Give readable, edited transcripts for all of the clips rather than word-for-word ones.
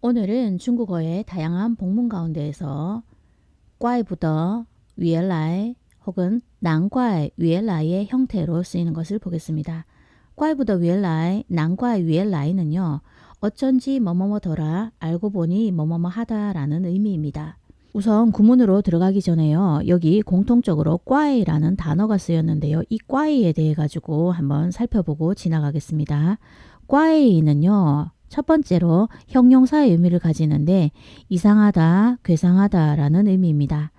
오늘은 중국어의 다양한 복문 가운데에서 怪不得, 原来 혹은 难怪原来의 형태로 쓰이는 것을 보겠습니다. 怪不得原来, 难怪原来는요. 어쩐지 뭐뭐뭐더라, 알고 보니 뭐뭐뭐 하다라는 의미입니다. 우선 구문으로 들어가기 전에요. 여기 공통적으로 怪라는 단어가 쓰였는데요. 이 怪에 대해 가지고 한번 살펴보고 지나가겠습니다. 怪는요. 첫 번째로 형용사의 의미를 가지는데 이상하다, 괴상하다 라는 의미입니다.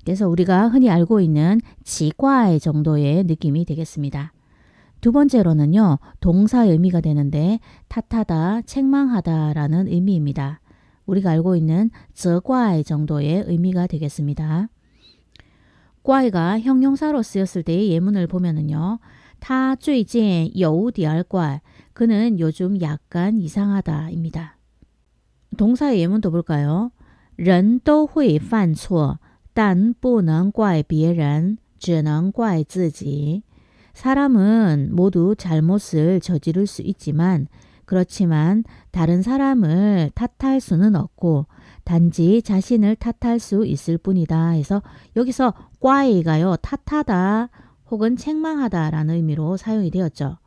그래서 우리가 흔히 알고 있는 奇怪 정도의 느낌이 되겠습니다. 두 번째로는요. 동사의 의미가 되는데 탓하다, 책망하다 라는 의미입니다. 우리가 알고 있는 责怪 정도의 의미가 되겠습니다. 怪가 형용사로 쓰였을 때의 예문을 보면은요. 他最近有点怪 그는 요즘 약간 이상하다 입니다. 동사의 예문도 볼까요? 人都会犯错但不能怪别人只能怪自己 사람은 모두 잘못을 저지를 수 있지만 그렇지만 다른 사람을 탓할 수는 없고 단지 자신을 탓할 수 있을 뿐이다 해서 여기서 怪가요 탓하다 혹은 책망하다 라는 의미로 사용이 되었죠.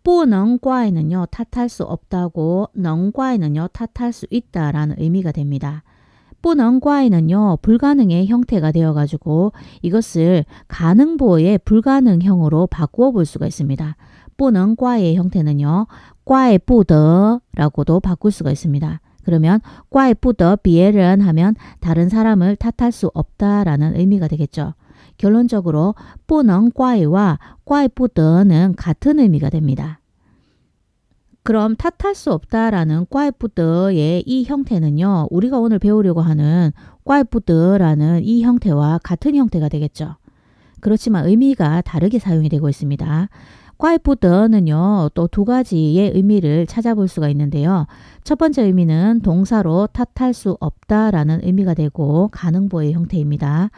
不能怪는요 탓할 수 없다고 能怪는요 탓할 수 있다 라는 의미가 됩니다. 不能怪는요 불가능의 형태가 되어가지고 이것을 가능보의 불가능형으로 바꾸어 볼 수가 있습니다. 不能怪의 형태는요 怪不得라고도 바꿀 수가 있습니다. 그러면 怪不得别人하면 다른 사람을 탓할 수 없다라는 의미가 되겠죠. 결론적으로 不能怪와 怪不得는 같은 의미가 됩니다. 그럼 탓할 수 없다라는 怪不得의 이 형태는요. 우리가 오늘 배우려고 하는 怪不得라는 이 형태와 같은 형태가 되겠죠. 그렇지만 의미가 다르게 사용이 되고 있습니다. 怪不得는요. 또 두 가지의 의미를 찾아볼 수가 있는데요. 첫 번째 의미는 동사로 탓할 수 없다라는 의미가 되고 가능보의 형태입니다.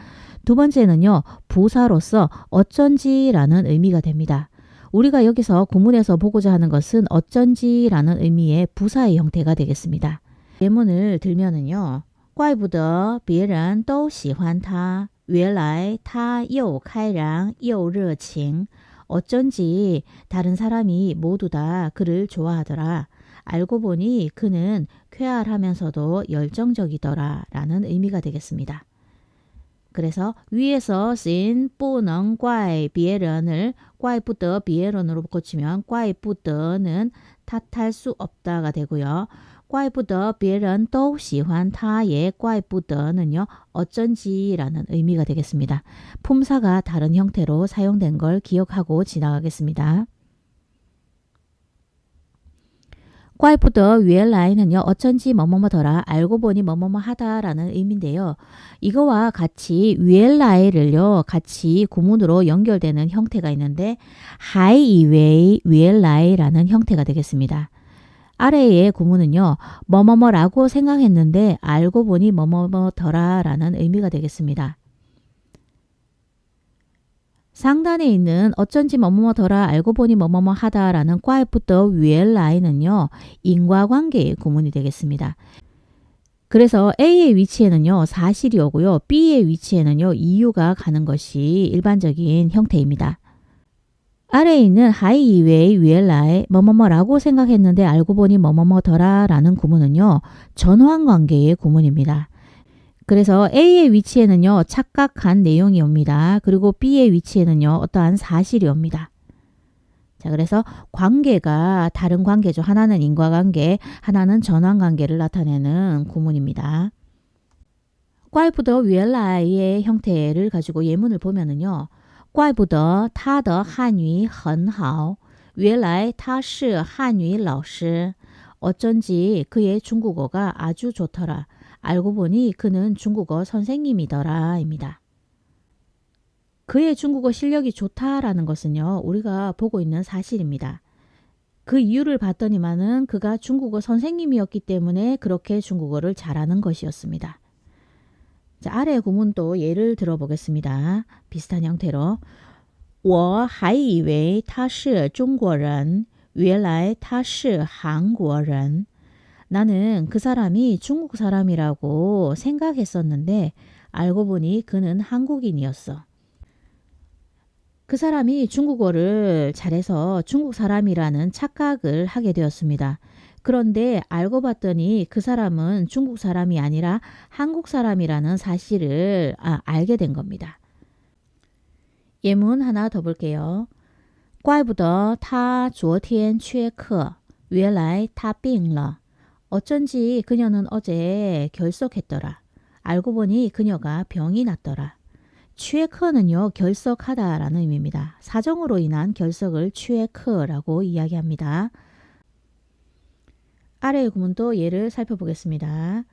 두 번째는요. 부사로서 어쩐지라는 의미가 됩니다. 우리가 여기서 구문에서 보고자 하는 것은 어쩐지라는 의미의 부사의 형태가 되겠습니다. 예문을 들면은요. 怪不得别人都喜欢他原来他又开朗又热情 어쩐지 다른 사람이 모두 다 그를 좋아하더라. 알고 보니 그는 쾌활하면서도 열정적이더라 라는 의미가 되겠습니다. 그래서 위에서 쓰인 不能怪别人을 怪不得别人으로 고치면 怪不得는 탓할 수 없다가 되고요. 怪不得别人都喜欢他의 怪不得는요. 어쩐지라는 의미가 되겠습니다. 품사가 다른 형태로 사용된 걸 기억하고 지나가겠습니다. 怪不得原来는요. 어쩐지 뭐뭐뭐더라. 알고 보니 뭐뭐뭐 하다라는 의미인데요. 이거와 같이 原来를요. 같이 구문으로 연결되는 형태가 있는데 还以为原来라는 형태가 되겠습니다. 아래의 구문은요. 뭐뭐뭐라고 생각했는데 알고 보니 뭐뭐뭐더라 라는 의미가 되겠습니다. 상단에 있는 어쩐지 뭐뭐뭐더라 알고 보니 뭐뭐뭐 하다라는 怪不得原来는요. 인과관계의 구문이 되겠습니다. 그래서 A의 위치에는요. 사실이 오고요. B의 위치에는요. 이유가 가는 것이 일반적인 형태입니다. 아래에 있는 还以为原来뭐뭐뭐라고 생각했는데 알고 보니 뭐뭐뭐더라 라는 구문은요. 전환관계의 구문입니다. 그래서 A의 위치에는요. 착각한 내용이 옵니다. 그리고 B의 위치에는요. 어떠한 사실이 옵니다. 자, 그래서 관계가 다른 관계죠. 하나는 인과관계, 하나는 전환관계를 나타내는 구문입니다. 怪不得原来의 형태를 가지고 예문을 보면은요. 怪不得他的汉语很好原来他是汉语老师 어쩐지 그의 중국어가 아주 좋더라. 알고 보니 그는 중국어 선생님이더라 입니다. 그의 중국어 실력이 좋다라는 것은요. 우리가 보고 있는 사실입니다. 그 이유를 봤더니만은 그가 중국어 선생님이었기 때문에 그렇게 중국어를 잘하는 것이었습니다. 자, 아래 구문도 예를 들어보겠습니다. 비슷한 형태로 我还以为他是中国人原来他是韩国人 나는 그 사람이 중국 사람이라고 생각했었는데 알고 보니 그는 한국인이었어. 그 사람이 중국어를 잘해서 중국 사람이라는 착각을 하게 되었습니다. 그런데 알고 봤더니 그 사람은 중국 사람이 아니라 한국 사람이라는 사실을 알게 된 겁니다. 예문 하나 더 볼게요. 怪不得他昨天缺课原来他病了 어쩐지 그녀는 어제 결석했더라. 알고 보니 그녀가 병이 났더라. 취해커는요, 결석하다라는 의미입니다. 사정으로 인한 결석을 취해커라고 이야기합니다. 아래의 구문도 예를 살펴보겠습니다.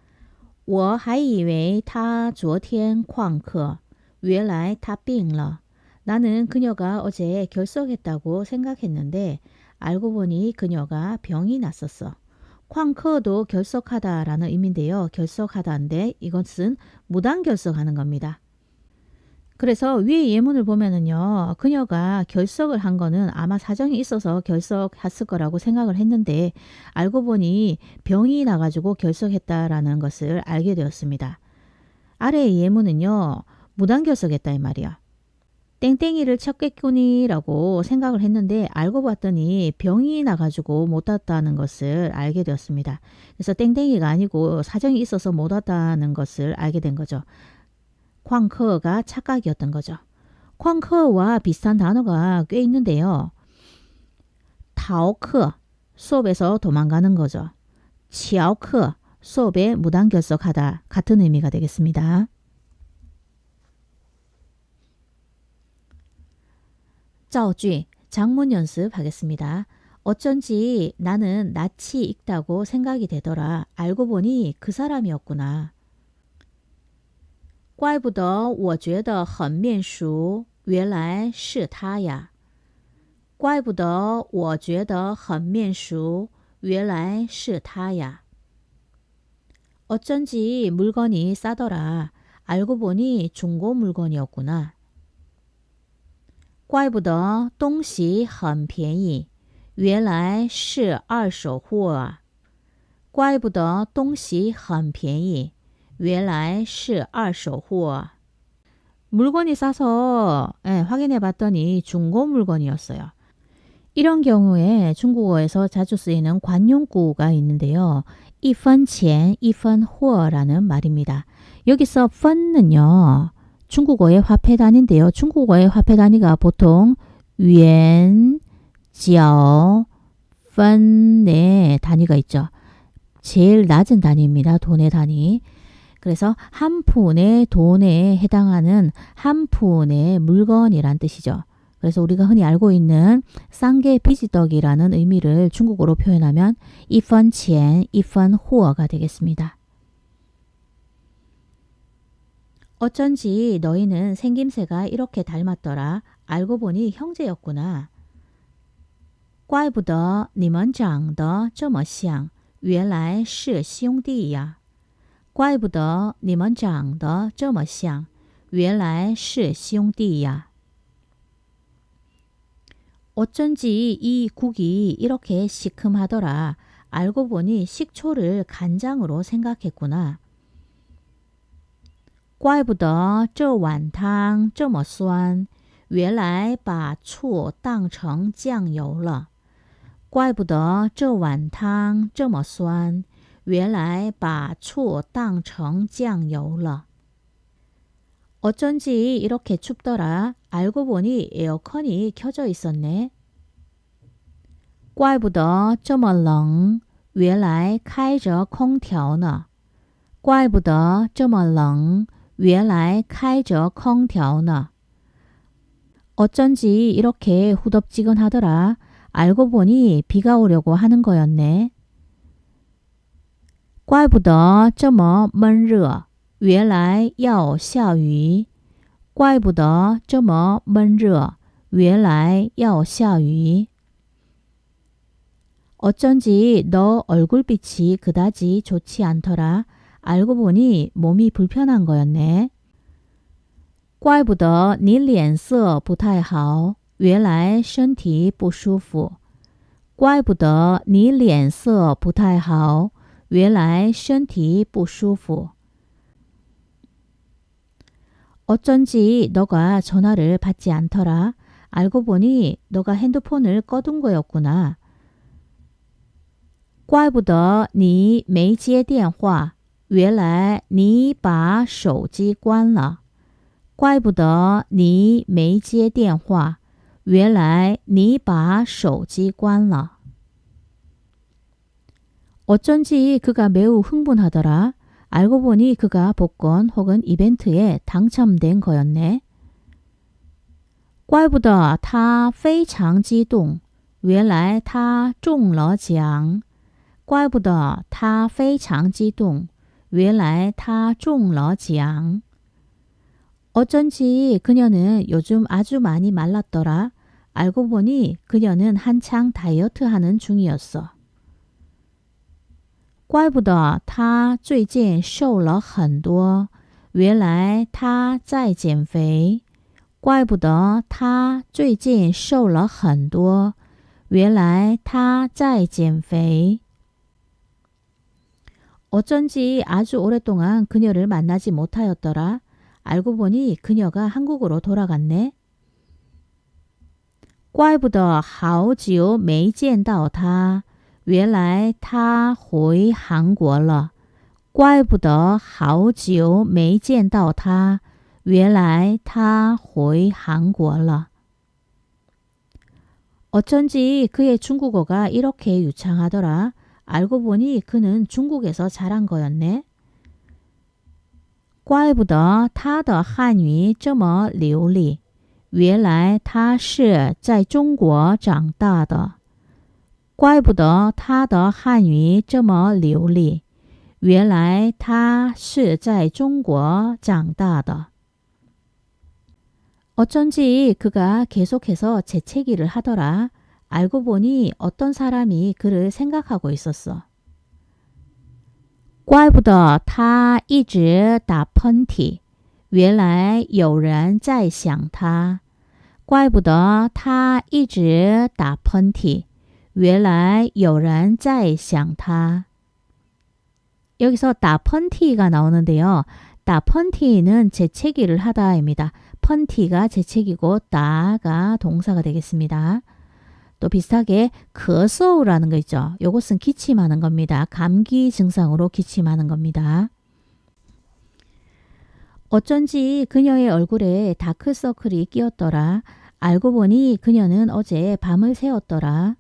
我还以为他昨天旷课原来他病了 나는 그녀가 어제 결석했다고 생각했는데 알고 보니 그녀가 병이 났었어. 쾅커도 결석하다라는 의미인데요. 결석하다인데 이것은 무단 결석하는 겁니다. 그래서 위에 예문을 보면은요. 그녀가 결석을 한 거는 아마 사정이 있어서 결석했을 거라고 생각을 했는데 알고 보니 병이 나가지고 결석했다라는 것을 알게 되었습니다. 아래의 예문은요. 무단 결석했다 이 말이야. 땡땡이를 쳤겠거니라고 생각을 했는데 알고 봤더니 병이 나가지고 못 왔다는 것을 알게 되었습니다. 그래서 땡땡이가 아니고 사정이 있어서 못 왔다는 것을 알게 된 거죠. 쾅커가 착각이었던 거죠. 쾅커와 비슷한 단어가 꽤 있는데요. 타오커, 수업에서 도망가는 거죠. 치아오커, 수업에 무단 결석하다 같은 의미가 되겠습니다. 자오쥐, 장문 연습하겠습니다. 어쩐지 나는 낯이 익다고 생각이 되더라. 알고 보니 그 사람이었구나. 怪不得我觉得很面熟，原来是他呀。怪不得我觉得很面熟，原来是他呀。 어쩐지 물건이 싸더라. 알고 보니 중고 물건이었구나. 怪不得东西很便宜，原来是二手货啊！怪不得东西很便宜，原来是二手货。 물건이 싸서 확인해 봤더니 중고 물건이었어요. 이런 경우에 중국어에서 자주 쓰이는 관용구가 있는데요. 一分钱一分货라는 말입니다. 여기서 分은요. 중국어의 화폐 단위인데요. 중국어의 화폐 단위가 보통 위엔, 지ao, 펀의 단위가 있죠. 제일 낮은 단위입니다. 돈의 단위. 그래서 한 푼의 돈에 해당하는 한 푼의 물건이란 뜻이죠. 그래서 우리가 흔히 알고 있는 쌍게 비지떡이라는 의미를 중국어로 표현하면 一分钱一分货가 되겠습니다. 어쩐지 너희는 생김새가 이렇게 닮았더라. 알고 보니 형제였구나. 怪不得你们长得这么像，原来是兄弟呀。怪不得你们长得这么像，原来是兄弟呀。 어쩐지 이 국이 이렇게 시큼하더라. 알고 보니 식초를 간장으로 생각했구나. 怪不得这碗汤这么酸，原来把醋当成酱油了。怪不得这碗汤这么酸，原来把醋当成酱油了。 어쩐지 이렇게 춥더라. 알고 보니 에어컨이 켜져 있었네. 怪不得这么冷，原来开着空调呢。怪不得这么冷，原来开着空调呢。 어쩐지 이렇게 후덥지근하더라. 알고 보니 비가 오려고 하는 거였네. 怪不得这么闷热，原来要下雨。怪不得这么闷热，原来要下雨。 어쩐지 너 얼굴빛이 그다지 좋지 않더라. 알고 보니 몸이 불편한 거였네. 怪不得你脸色不太好，原来身体不舒服。怪不得你脸色不太好，原来身体不舒服. 어쩐지 너가 전화를 받지 않더라. 알고 보니 너가 핸드폰을 꺼둔 거였구나. 怪不得你没接电话，原来你把手机关了。怪不得你没接电话，原来你把手机关了。 어쩐지 그가 매우 흥분하더라. 알고 보니 그가 복권 혹은 이벤트에 당첨된 거였네. 怪不得他非常激动，原来他中了奖。怪不得他非常激动，原来他中了奖。 어쩐지 그녀는 요즘 아주 많이 말랐더라. 알고 보니 그녀는 한창 다이어트하는 중이었어. 怪不得他最近瘦了很多，原来他在减肥。怪不得他最近瘦了很多，原来他在减肥。 어쩐지 아주 오랫동안 그녀를 만나지 못하였더라. 알고 보니 그녀가 한국으로 돌아갔네. 怪不得好久没见到他，原来他回韩国了。怪不得好久没见到他，原来他回韩国了。 어쩐지 그의 중국어가 이렇게 유창하더라. 알고 보니 그는 중국에서 자란 거였네. 怪不得他的汉语这么流利，原来他是在中国长大的。怪不得他的汉语这么流利，原来他是在中国长大的。 어쩐지 그가 계속해서 재채기를 하더라. 알고 보니 어떤 사람이 그를 생각하고 있었어. 怪不得他一直打喷嚏，原来有人在想他。怪不得他一直打喷嚏，原来有人在想他。 여기서打喷嚏가 나오는데요. 打喷嚏는 재채기를 하다입니다. 펀티가 재채기고 따가 동사가 되겠습니다. 또 비슷하게咳嗽라는 거 있죠. 이것은 기침하는 겁니다. 감기 증상으로 기침하는 겁니다. 어쩐지 그녀의 얼굴에 다크서클이 끼었더라. 알고 보니 그녀는 어제 밤을 새웠더라.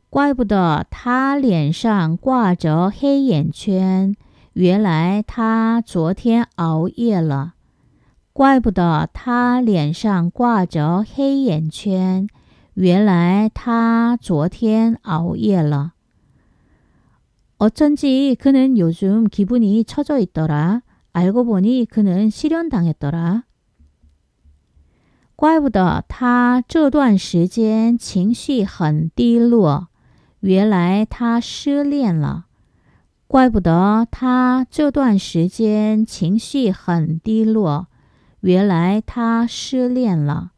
怪不得她脸上挂着黑眼圈，原来她昨天熬夜了。怪不得她脸上挂着黑眼圈，原来她昨天熬夜了。 어쩐지 그는 요즘 기분이 처져 있더라. 알고 보니 그는 실연당했더라. 怪不得他这段时间情绪很低落，原来他失恋了。怪不得他这段时间情绪很低落，原来他失恋了。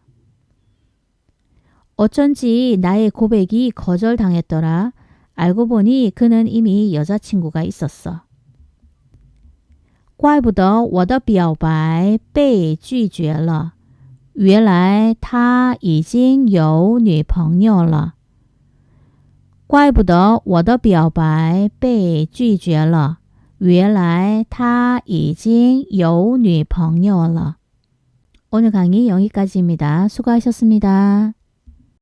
어쩐지 나의 고백이 거절당했더라. 알고 보니 그는 이미 여자친구가 있었어. 怪不得我的表白被拒绝了，原来他已经有女朋友了。怪不得我的表白被拒绝了，原来他已经有女朋友了。 오늘 강의 여기까지입니다. 수고하셨습니다.